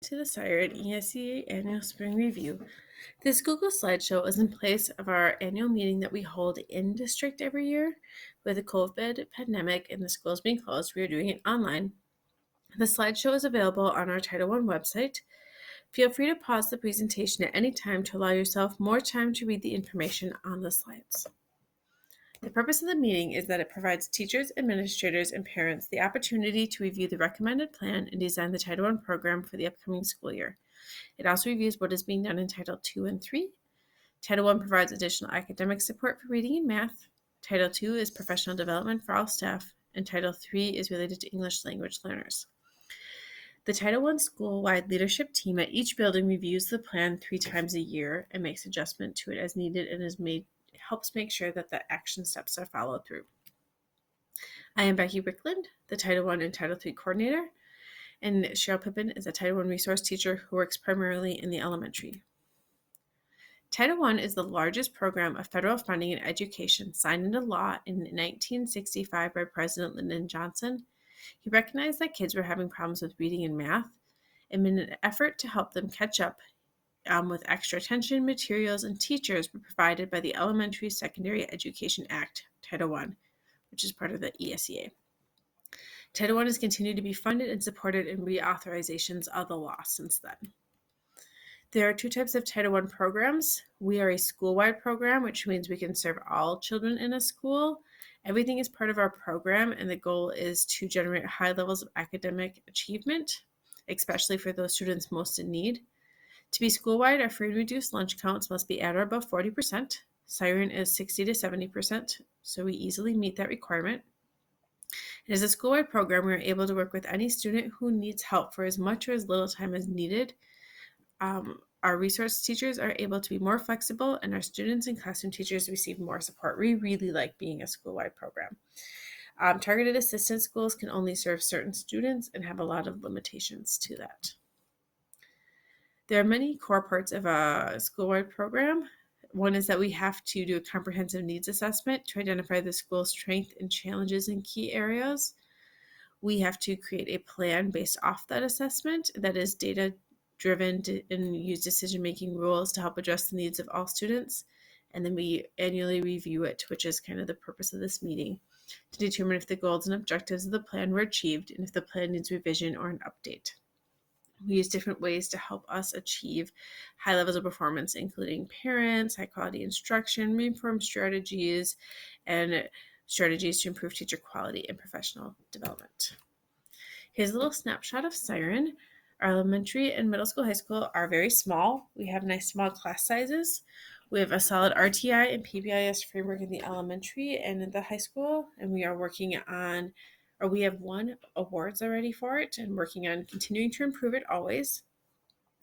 To the Siren ESEA Annual Spring Review. This Google slideshow is in place of our annual meeting that we hold in district every year. With the COVID pandemic and the schools being closed, we are doing it online. The slideshow is available on our Title I website. Feel free to pause the presentation at any time to allow yourself more time to read the information on the slides. The purpose of the meeting is that it provides teachers, administrators, and parents the opportunity to review the recommended plan and design the Title I program for the upcoming school year. It also reviews what is being done in Title II and III. Title I provides additional academic support for reading and math. Title II is professional development for all staff, and Title III is related to English language learners. The Title I school-wide leadership team at each building reviews the plan 3 times a year and makes adjustment to it as needed and helps make sure that the action steps are followed through. I am Becky Wickland, the Title I and Title III coordinator, and Cheryl Pippin is a Title I resource teacher who works primarily in the elementary. Title I is the largest program of federal funding in education signed into law in 1965 by President Lyndon Johnson. He recognized that kids were having problems with reading and math, and in an effort to help them catch up with extra attention, materials, and teachers were provided by the Elementary Secondary Education Act, Title I, which is part of the ESEA. Title I has continued to be funded and supported in reauthorizations of the law since then. There are 2 types of Title I programs. We are a school-wide program, which means we can serve all children in a school. Everything is part of our program, and the goal is to generate high levels of academic achievement, especially for those students most in need. To be school-wide, our free and reduced lunch counts must be at or above 40%. Siren is 60 to 70%, so we easily meet that requirement. And as a school-wide program, we are able to work with any student who needs help for as much or as little time as needed. Our resource teachers are able to be more flexible, and our students and classroom teachers receive more support. We really like being a school-wide program. Targeted assistance schools can only serve certain students and have a lot of limitations to that. There are many core parts of a school-wide program. One is that we have to do a comprehensive needs assessment to identify the school's strengths and challenges in key areas. We have to create a plan based off that assessment that is data-driven and use decision-making rules to help address the needs of all students. And then we annually review it, which is kind of the purpose of this meeting, to determine if the goals and objectives of the plan were achieved and if the plan needs revision or an update. We use different ways to help us achieve high levels of performance, including parents, high-quality instruction, reform strategies, and strategies to improve teacher quality and professional development. Here's a little snapshot of Siren. Our elementary and middle school, high school are very small. We have nice small class sizes. We have a solid RTI and PBIS framework in the elementary and in the high school, and we are working on, or we have won awards already for it and working on continuing to improve it always.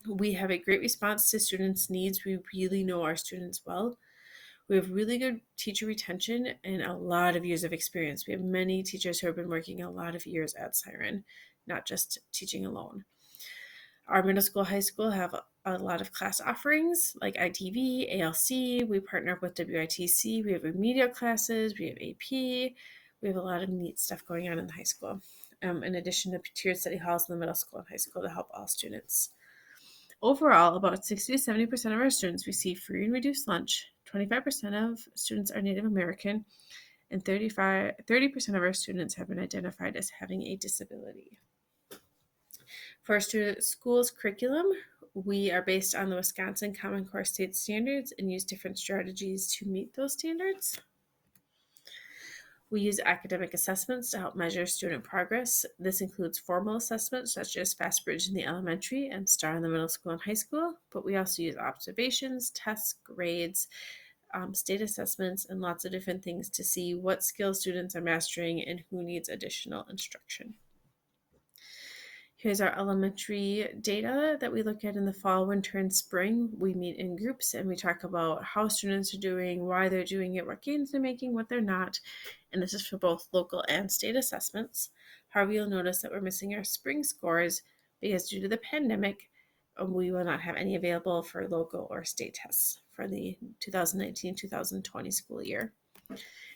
We have a great response to students' needs. We really know our students well. We have really good teacher retention and a lot of years of experience. We have many teachers who have been working a lot of years at Siren, not just teaching alone. Our middle school, high school have a lot of class offerings like ITV, ALC. We partner up with WITC. We have remedial classes. We have AP. We have a lot of neat stuff going on in the high school, in addition to tiered study halls in the middle school and high school to help all students. Overall, about 60 to 70% of our students receive free and reduced lunch. 25% of students are Native American, and 30% of our students have been identified as having a disability. For our school's curriculum, we are based on the Wisconsin Common Core State Standards and use different strategies to meet those standards. We use academic assessments to help measure student progress. This includes formal assessments such as FastBridge in the elementary and STAR in the middle school and high school, but we also use observations, tests, grades, state assessments, and lots of different things to see what skills students are mastering and who needs additional instruction. Here's our elementary data that we look at in the fall, winter, and spring. We meet in groups and we talk about how students are doing, why they're doing it, what gains they're making, what they're not. And this is for both local and state assessments. However, you'll notice that we're missing our spring scores because due to the pandemic, we will not have any available for local or state tests for the 2019-2020 school year.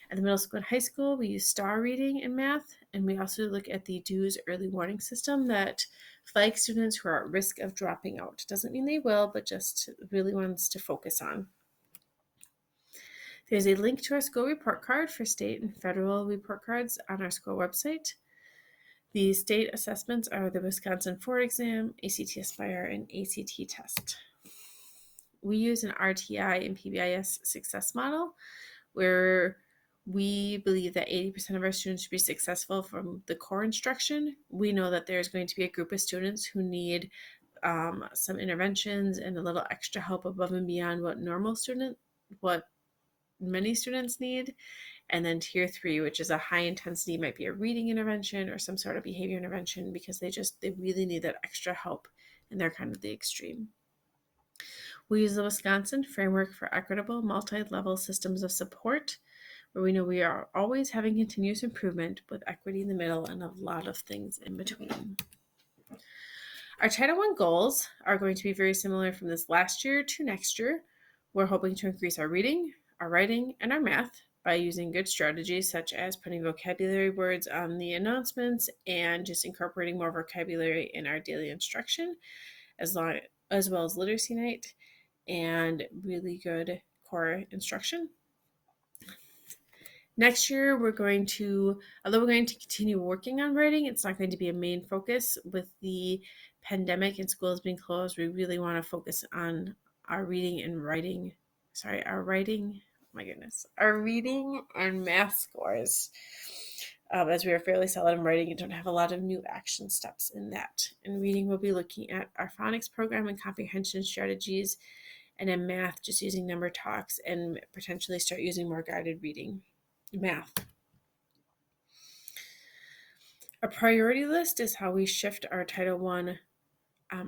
At the middle school and high school, we use star reading in math, and we also look at the DUE's early warning system that flags students who are at risk of dropping out. Doesn't mean they will, but just really wants to focus on. There's a link to our school report card for state and federal report cards on our school website. The state assessments are the Wisconsin 4 exam, ACT Aspire, and ACT test. We use an RTI and PBIS success model where we believe that 80% of our students should be successful from the core instruction. We know that there's going to be a group of students who need some interventions and a little extra help above and beyond what many students need. And then tier 3, which is a high intensity, might be a reading intervention or some sort of behavior intervention because they really need that extra help and they're kind of the extreme. We use the Wisconsin Framework for Equitable Multi-Level Systems of Support, where we know we are always having continuous improvement with equity in the middle and a lot of things in between. Our Title I goals are going to be very similar from this last year to next year. We're hoping to increase our reading, our writing, and our math by using good strategies such as putting vocabulary words on the announcements and just incorporating more vocabulary in our daily instruction, as well as literacy night and really good core instruction. Next year, although we're going to continue working on writing, it's not going to be a main focus with the pandemic and schools being closed. We really want to focus on our reading and math scores. As we are fairly solid in writing and don't have a lot of new action steps in that. In reading, we'll be looking at our phonics program and comprehension strategies, and in math, just using number talks and potentially start using more guided reading. Math. A priority list is how we shift our Title I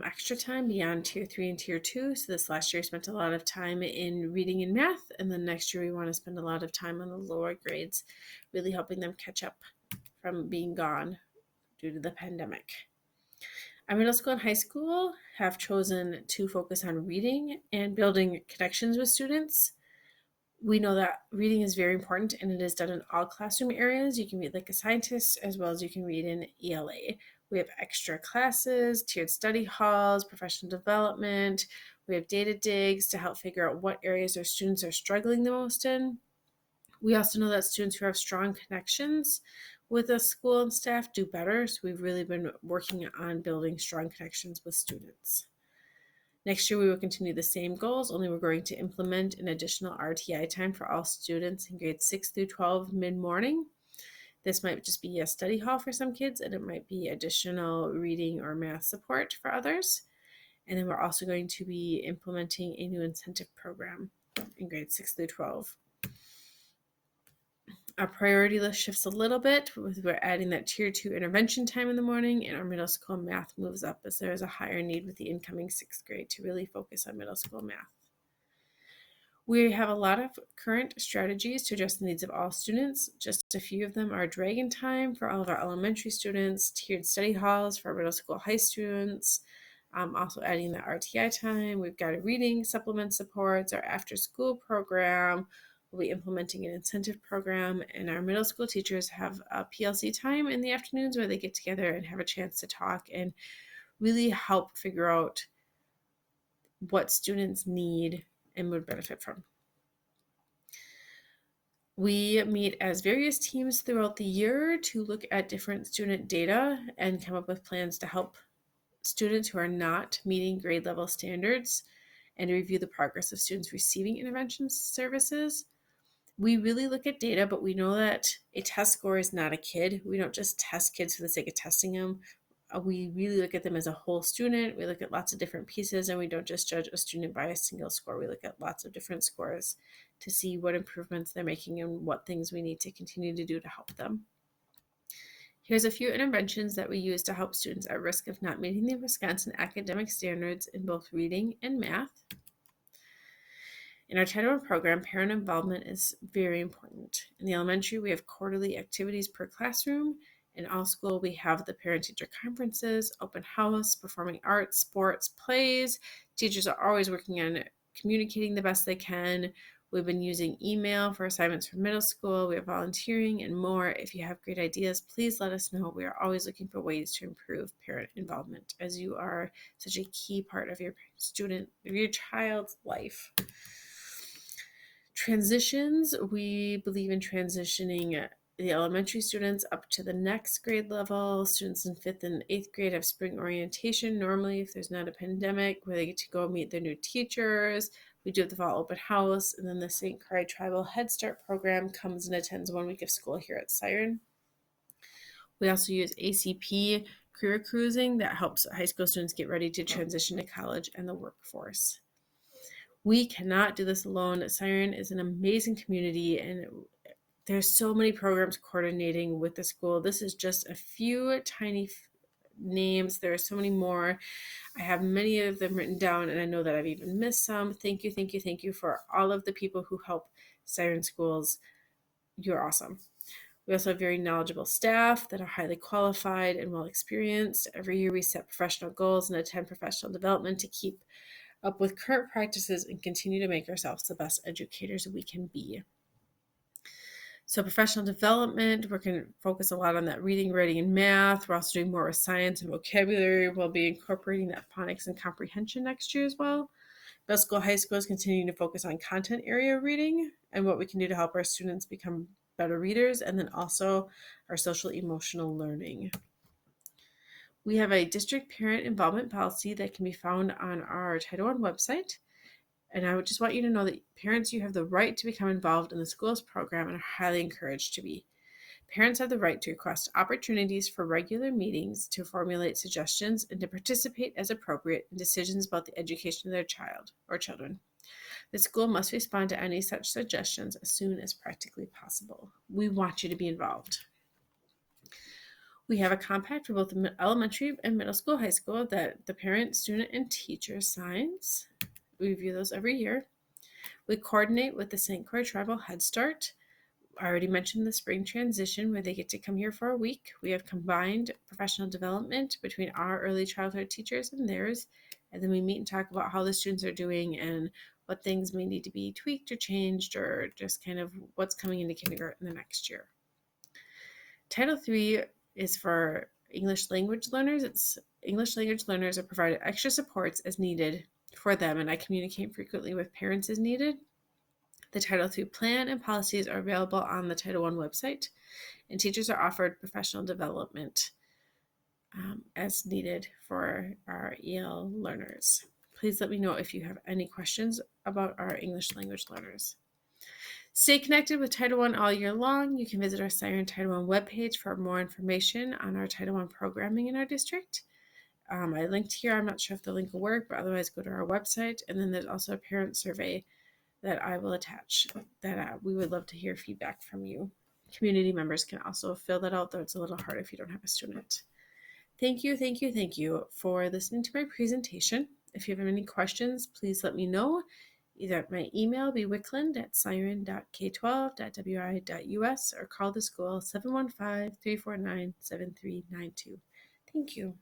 extra time beyond Tier 3 and Tier 2. So this last year, we spent a lot of time in reading and math, and then next year we want to spend a lot of time on the lower grades, really helping them catch up from being gone due to the pandemic. Our middle school and high school have chosen to focus on reading and building connections with students. We know that reading is very important and it is done in all classroom areas. You can read like a scientist as well as you can read in ELA. We have extra classes, tiered study halls, professional development. We have data digs to help figure out what areas our students are struggling the most in. We also know that students who have strong connections with the school and staff do better. So we've really been working on building strong connections with students. Next year, we will continue the same goals, only we're going to implement an additional RTI time for all students in grades 6 through 12 mid-morning. This might just be a study hall for some kids, and it might be additional reading or math support for others. And then we're also going to be implementing a new incentive program in grades 6 through 12. Our priority list shifts a little bit. We're adding that tier 2 intervention time in the morning, and our middle school math moves up as there is a higher need with the incoming 6th grade to really focus on middle school math. We have a lot of current strategies to address the needs of all students. Just a few of them are Dragon Time for all of our elementary students, tiered study halls for our middle school high students, also adding the RTI time. We've got a reading supplement supports, our after school program. We'll be implementing an incentive program, and our middle school teachers have a PLC time in the afternoons where they get together and have a chance to talk and really help figure out what students need and would benefit from. We meet as various teams throughout the year to look at different student data and come up with plans to help students who are not meeting grade level standards and review the progress of students receiving intervention services. We really look at data, but we know that a test score is not a kid. We don't just test kids for the sake of testing them. We really look at them as a whole student. We look at lots of different pieces, and we don't just judge a student by a single score. We look at lots of different scores to see what improvements they're making and what things we need to continue to do to help them. Here's a few interventions that we use to help students at risk of not meeting the Wisconsin academic standards in both reading and math. In our Title I program, parent involvement is very important. In the elementary, we have quarterly activities per classroom. In all school, we have the parent-teacher conferences, open house, performing arts, sports, plays. Teachers are always working on communicating the best they can. We've been using email for assignments for middle school. We have volunteering and more. If you have great ideas, please let us know. We are always looking for ways to improve parent involvement, as you are such a key part of your child's life. Transitions, we believe in transitioning the elementary students up to the next grade level. Students in 5th and 8th grade have spring orientation normally if there's not a pandemic, where they get to go meet their new teachers. We do have the fall open house, and then the St. Croix Tribal Head Start program comes and attends 1 week of school here at Siren. We also use ACP career cruising that helps high school students get ready to transition to college and the workforce. We cannot do this alone. Siren is an amazing community, and there's so many programs coordinating with the school. This is just a few tiny names. There are so many more. I have many of them written down, and I know that I've even missed some. Thank you, thank you, thank you for all of the people who help Siren Schools. You're awesome. We also have very knowledgeable staff that are highly qualified and well experienced. Every year we set professional goals and attend professional development to keep up with current practices and continue to make ourselves the best educators we can be. So professional development, we're going to focus a lot on that reading, writing, and math. We're also doing more with science and vocabulary. We'll be incorporating that phonics and comprehension next year as well. Middle school, high school is continuing to focus on content area reading and what we can do to help our students become better readers, and then also our social emotional learning. We have a district parent involvement policy that can be found on our Title I website. And I would just want you to know that parents, you have the right to become involved in the school's program and are highly encouraged to be. Parents have the right to request opportunities for regular meetings to formulate suggestions and to participate as appropriate in decisions about the education of their child or children. The school must respond to any such suggestions as soon as practically possible. We want you to be involved. We have a compact for both the elementary and middle school, high school that the parent, student, and teacher signs. We review those every year. We coordinate with the St. Croix Tribal Head Start. I already mentioned the spring transition where they get to come here for a week. We have combined professional development between our early childhood teachers and theirs. And then we meet and talk about how the students are doing and what things may need to be tweaked or changed, or just kind of what's coming into kindergarten the next year. Title III is for English language learners. English language learners are provided extra supports as needed for them, and I communicate frequently with parents as needed. The Title III plan and policies are available on the Title I website, and teachers are offered professional development as needed for our EL learners. Please let me know if you have any questions about our English language learners. Stay connected with Title I all year long. You can visit our Siren Title I webpage for more information on our Title I programming in our district. I linked here. I'm not sure if the link will work, but otherwise go to our website. And then there's also a parent survey that I will attach that we would love to hear feedback from you. Community members can also fill that out, though it's a little hard if you don't have a student. Thank you, thank you, thank you for listening to my presentation. If you have any questions, please let me know. Either at my email, bwicklund@siren.k12.wi.us, or call the school 715-349-7392. Thank you.